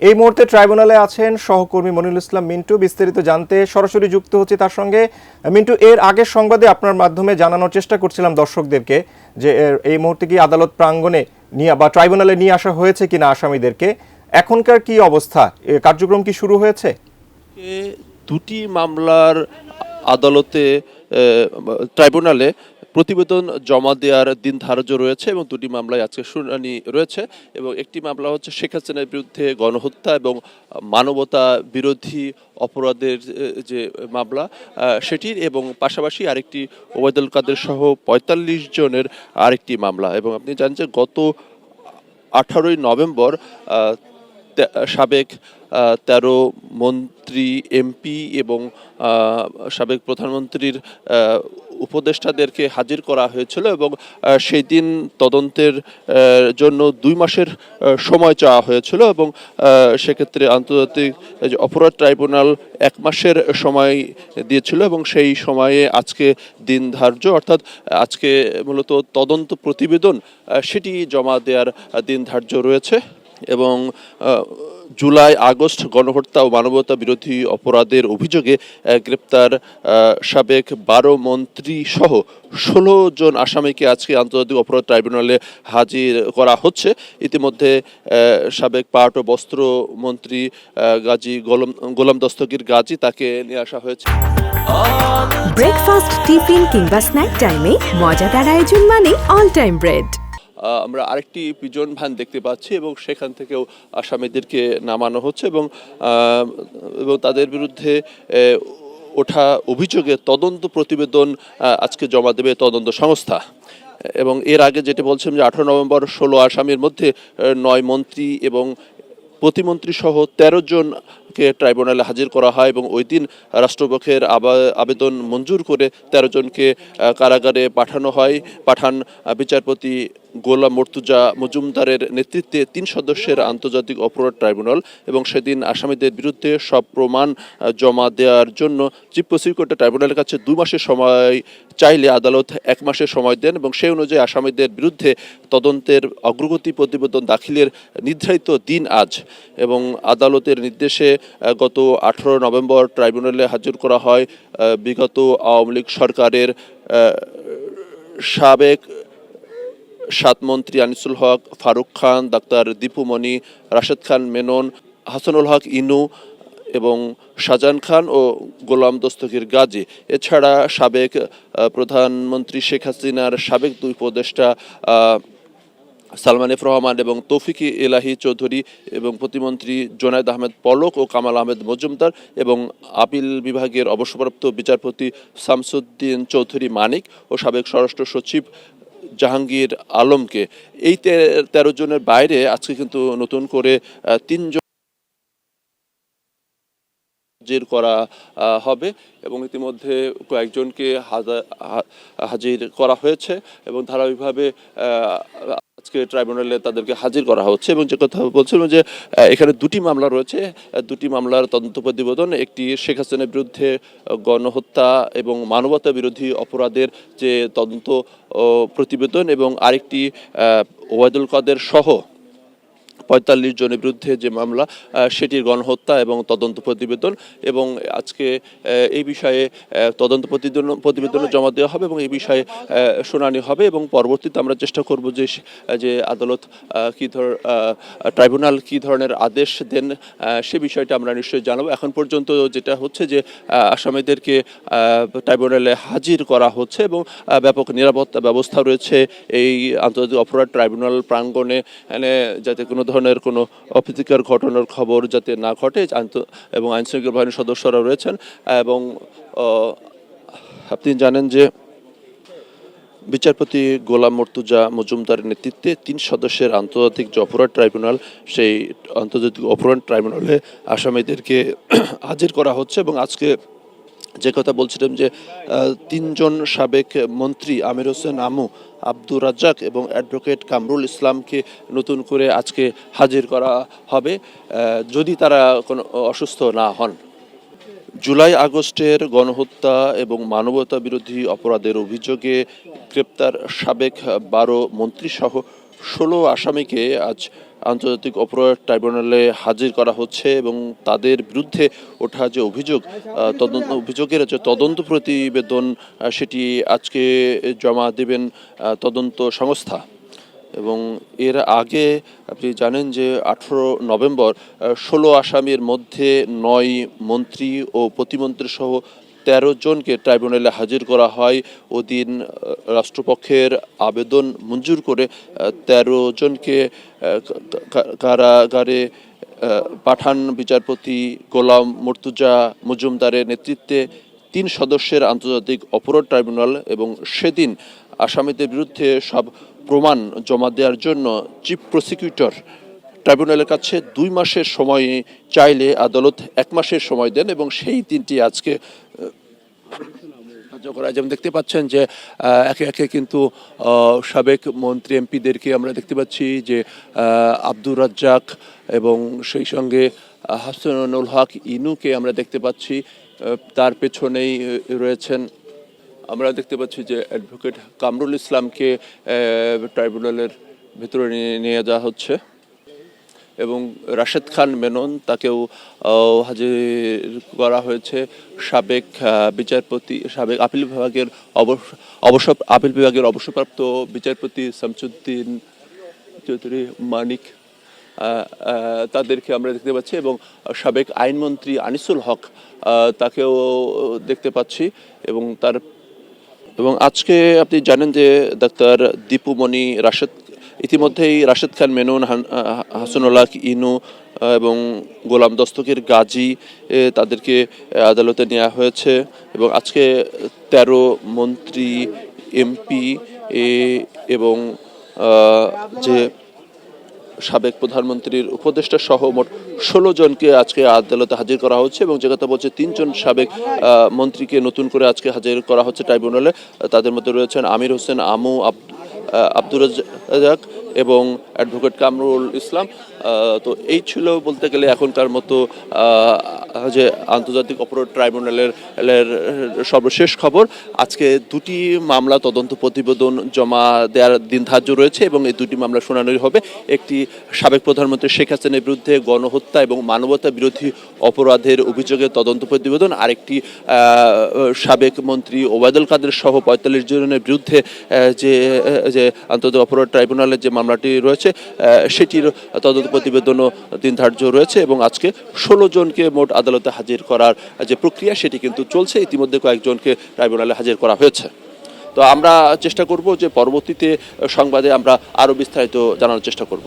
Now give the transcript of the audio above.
এই মুহূর্তে ট্রাইব্যুনালে আছেন সহকর্মী মনিরুল ইসলাম মিন্টু। বিস্তারিত জানতে সরাসরি যুক্ত হচ্ছে তার সঙ্গে। মিন্টু, এর আগের সংবাদে আপনার মাধ্যমে জানানোর চেষ্টা করছিলাম দর্শকদেরকে যে এই মুহূর্তে কি আদালত প্রাঙ্গণে নিয়ে বা ট্রাইব্যুনালে নিয়ে আসা হয়েছে কিনা আসামিদেরকে, এখনকার কি অবস্থা, কার্যক্রম কি শুরু হয়েছে? দুটি মামলার আদালতে ট্রাইব্যুনালে প্রতিবেদন জমা দেওয়ার দিন ধার্য রয়েছে এবং দুটি মামলায় আজকে শুনানি রয়েছে। এবং একটি মামলা হচ্ছে শেখ হাসিনার বিরুদ্ধে গণহত্যা এবং মানবতা বিরোধী অপরাধের যে মামলা সেটির, এবং পাশাপাশি আরেকটি ওবায়দুল কাদের সহ ৪৫ জনের আরেকটি মামলা। এবং আপনি জানেন যে গত 18ই নভেম্বর সাবেক 13 মন্ত্রী, এমপি এবং সাবেক প্রধানমন্ত্রীর উপদেষ্টাদেরকে হাজির করা হয়েছিল এবং সেই দিন তদন্তের জন্য 2 মাসের সময় চাওয়া হয়েছিল এবং সেক্ষেত্রে আন্তর্জাতিক অপরাধ ট্রাইব্যুনাল 1 মাসের সময় দিয়েছিল এবং সেই সময়ে আজকে দিন ধার্য, অর্থাৎ আজকে মূলত তদন্ত প্রতিবেদন সেটি জমা দেওয়ার দিন ধার্য রয়েছে। এবং জুলাই আগস্ট গণহত্যা ও মানবতা বিরোধী অপরাধের অভিযোগে গ্রেপ্তার সাবেক 12 মন্ত্রী সহ 16 জন আসামিকে আজকে আন্তর্জাতিক অপরাধ ট্রাইব্যুনালে হাজির করা হচ্ছে। ইতিমধ্যে সাবেক পাট ও বস্ত্র মন্ত্রী গাজী গোলাম দস্তগীর গাজী, তাকে নিয়ে আসা হয়েছে। ব্রেকফাস্ট, টিফিন কিংবা স্ন্যাক টাইমে মজাদার আয়োজন মানে অল টাইম ব্রেড। আমরা আরেকটি পিজন ভ্যান দেখতে পাচ্ছি এবং সেখান থেকেও আসামিদেরকে নামানো হচ্ছে এবং তাদের বিরুদ্ধে ওঠা অভিযোগে তদন্ত প্রতিবেদন আজকে জমা দেবে তদন্ত সংস্থা। এবং এর আগে যেটা বলছিলাম যে 18 নভেম্বর 16 আসামির মধ্যে 9 মন্ত্রী এবং প্রতিমন্ত্রী সহ 13 জনকে ট্রাইব্যুনালে হাজির করা হয় এবং ওই দিন রাষ্ট্রপক্ষের আবেদন মঞ্জুর করে 13 জনকে কারাগারে পাঠান বিচারপতি গোলাম মর্তুজা মজুমদারের নেতৃত্বে 3 সদস্যের আন্তর্জাতিক অপরাধ ট্রাইব্যুনাল। এবং সেদিন আসামিদের বিরুদ্ধে সব প্রমাণ জমা দেওয়ার জন্য চিফ প্রসিকিউটর ট্রাইব্যুনালের কাছে 2 মাসের সময় চাইলে আদালত 1 মাসের সময় দেন এবং সেই অনুযায়ী আসামিদের বিরুদ্ধে তদন্তের অগ্রগতি প্রতিবেদন দাখিলের নির্ধারিত দিন আজ। এবং আদালতের নির্দেশে গত 18 নভেম্বর ট্রাইব্যুনালে হাজির করা হয় বিগত আওয়ামী লীগ সরকারের সাবেক 7 মন্ত্রী আনিসুল হক, ফারুক খান, ডাক্তার দীপু মনি, রাশেদ খান মেনন, হাসানুল হক ইনু এবং শাহজাহান খান ও গোলাম দস্তগীর গাজী। এছাড়া সাবেক প্রধানমন্ত্রী শেখ হাসিনার সাবেক 2 উপদেষ্টা সালমান এফ রহমান এবং তৌফিক এলাহি চৌধুরী এবং প্রতিমন্ত্রী জোনায়েদ আহমেদ পলক ও কামাল আহমেদ মজুমদার এবং আপিল বিভাগের অবসরপ্রাপ্ত বিচারপতি শামসুদ্দিন চৌধুরী মানিক ও সাবেক স্বরাষ্ট্র সচিব জাহাঙ্গীর আলমকে। এই 13 জনের বাইরে আজকে কিন্তু নতুন করে 3 জন হাজির করা হবে এবং ইতিমধ্যে কয়েকজনকে হাজির করা হয়েছে এবং ধারাবাহিকভাবে আজকে ট্রাইব্যুনালে তাদেরকে হাজির করা হচ্ছে। এবং যে কথা বলছিলাম যে এখানে 2টি মামলা রয়েছে, 2টি মামলার তদন্ত প্রতিবেদন, একটি শেখ হাসিনার বিরুদ্ধে গণহত্যা এবং মানবতা বিরোধী অপরাধের যে তদন্ত প্রতিবেদন এবং আরেকটি ওবায়দুল কাদের সহ 45 জনের বিরুদ্ধে যে মামলা সেটির গণহত্যা এবং তদন্ত প্রতিবেদন। এবং আজকে এই বিষয়ে তদন্ত প্রতিবেদন জমা দেওয়া হবে এবং এই বিষয়ে শুনানি হবে এবং পরবর্তীতে আমরা চেষ্টা করব যে আদালত ট্রাইব্যুনাল কী ধরনের আদেশ দেন সে বিষয়টা আমরা নিশ্চয়ই জানাবো। এখন পর্যন্ত যেটা হচ্ছে যে আসামিদেরকে ট্রাইব্যুনালে হাজির করা হচ্ছে এবং ব্যাপক নিরাপত্তা ব্যবস্থা রয়েছে এই আন্তর্জাতিক অপরাধ ট্রাইব্যুনাল প্রাঙ্গণে, যাতে কোনো ধরনের কোনো অপ্রীতিকর ঘটনার খবর যাতে না ঘটে। এবং আইনশৃঙ্খলা বাহিনীর সদস্যরা রয়েছেন এবং আপনি জানেন যে বিচারপতি গোলাম মর্তুজা মজুমদারের নেতৃত্বে 3 সদস্যের আন্তর্জাতিক যে অপরাধ ট্রাইব্যুনাল, সেই আন্তর্জাতিক অপরাধ ট্রাইব্যুনালে আসামিদেরকে হাজির করা হচ্ছে। এবং আজকে যে কথা বলছিলাম যে 3 জন সাবেক মন্ত্রী আমির হোসেন আমু, আব্দুর রাজ্জাক এবং অ্যাডভোকেট কামরুল ইসলামকে নতুন করে আজকে হাজির করা হবে যদি তারা কোনো অসুস্থ না হন। জুলাই আগস্টের গণহত্যা এবং মানবতা বিরোধী অপরাধের অভিযোগে গ্রেপ্তার সাবেক 12 মন্ত্রী সহ 16 আসামিকে আজ আন্তর্জাতিক অপরাধ ট্রাইব্যুনালে হাজির করা হচ্ছে এবং তাদের বিরুদ্ধে ওঠা যে অভিযোগের যে তদন্ত প্রতিবেদন সেটি আজকে জমা দেবেন তদন্ত সংস্থা। এবং এর আগে আপনি জানেন যে 18 নভেম্বর 16 আসামির মধ্যে 9 মন্ত্রী ও প্রতিমন্ত্রী সহ 13 জনকে ট্রাইব্যুনালে হাজির করা হয়। ওদিন রাষ্ট্রপক্ষের আবেদন মঞ্জুর করে 13 জনকে কারাগারে পাঠান বিচারপতি গোলাম মর্তুজা মজুমদারের নেতৃত্বে 3 সদস্যের আন্তর্জাতিক অপরাধ ট্রাইব্যুনাল। এবং সেদিন আসামিদের বিরুদ্ধে সব প্রমাণ জমা দেওয়ার জন্য চিফ প্রসিকিউটর ট্রাইব্যুনালের কাছে 2 মাসের সময় চাইলে আদালত 1 মাসের সময় দেন এবং সেই দিনটি আজকে কার্যকর। যেমন দেখতে পাচ্ছেন যে একে একে কিন্তু সাবেক মন্ত্রী এমপিদেরকে আমরা দেখতে পাচ্ছি যে আব্দুর রাজ্জাক এবং সেই সঙ্গে হাসানুল হক ইনুকে আমরা দেখতে পাচ্ছি। তার পেছনেই রয়েছেন, আমরা দেখতে পাচ্ছি যে অ্যাডভোকেট কামরুল ইসলামকে ট্রাইব্যুনালের ভেতরে নিয়ে যাওয়া হচ্ছে এবং রাশেদ খান মেনন তাকেও হাজির করা হয়েছে। সাবেক বিচারপতি, সাবেক আপিল বিভাগের অবসরপ্রাপ্ত বিচারপতি শামসুদ্দিন চৌধুরী মানিক, তাদেরকে আমরা দেখতে পাচ্ছি এবং সাবেক আইনমন্ত্রী আনিসুল হক তাকেও দেখতে পাচ্ছি। এবং আজকে আপনি জানেন যে ডাক্তার দীপুমণি ইতিমধ্যেই রাশেদ খান মেনন, হাসানুল্লাহ ইনু এবং গোলাম দস্তগীর গাজী তাদেরকে আদালতে নেওয়া হয়েছে। এবং আজকে 13 মন্ত্রী, এমপি এবং যে সাবেক প্রধানমন্ত্রীর উপদেষ্টা সহ মোট 16 জনকে আজকে আদালতে হাজির করা হচ্ছে। এবং যে কথা বলছে 3 জন সাবেক মন্ত্রীকে নতুন করে আজকে হাজির করা হচ্ছে ট্রাইব্যুনালে। তাদের মধ্যে রয়েছেন আমির হোসেন আমু, আব্দুর রাজ্জাক এবং অ্যাডভোকেট কামরুল ইসলাম। তো এই ছিল বলতে গেলে এখনকার মতো যে আন্তর্জাতিক অপরাধ ট্রাইব্যুনালের সর্বশেষ খবর। আজকে 2টি মামলা তদন্ত প্রতিবেদন জমা দেওয়ার দিন ধার্য রয়েছে এবং এই 2টি মামলা শুনানি হবে। একটি সাবেক প্রধানমন্ত্রী শেখ হাসিনার বিরুদ্ধে গণহত্যা এবং মানবতা বিরোধী অপরাধের অভিযোগের তদন্ত প্রতিবেদন, আরেকটি সাবেক মন্ত্রী ওবায়দুল কাদের সহ 45 জনের বিরুদ্ধে যে আন্তর্জাতিক অপরাধ ট্রাইব্যুনালের যে মামলাটি রয়েছে সেটির তদন্ত প্রতিবেদনও দিন ধার্য রয়েছে। এবং আজকে 16 জনকে মোট আদালতে হাজির করার যে প্রক্রিয়া সেটি কিন্তু চলছে। ইতিমধ্যে কয়েকজনকে ট্রাইব্যুনালে হাজির করা হয়েছে। তো আমরা চেষ্টা করব যে পরবর্তীতে সংবাদে আমরা আরও বিস্তারিত জানার চেষ্টা করব।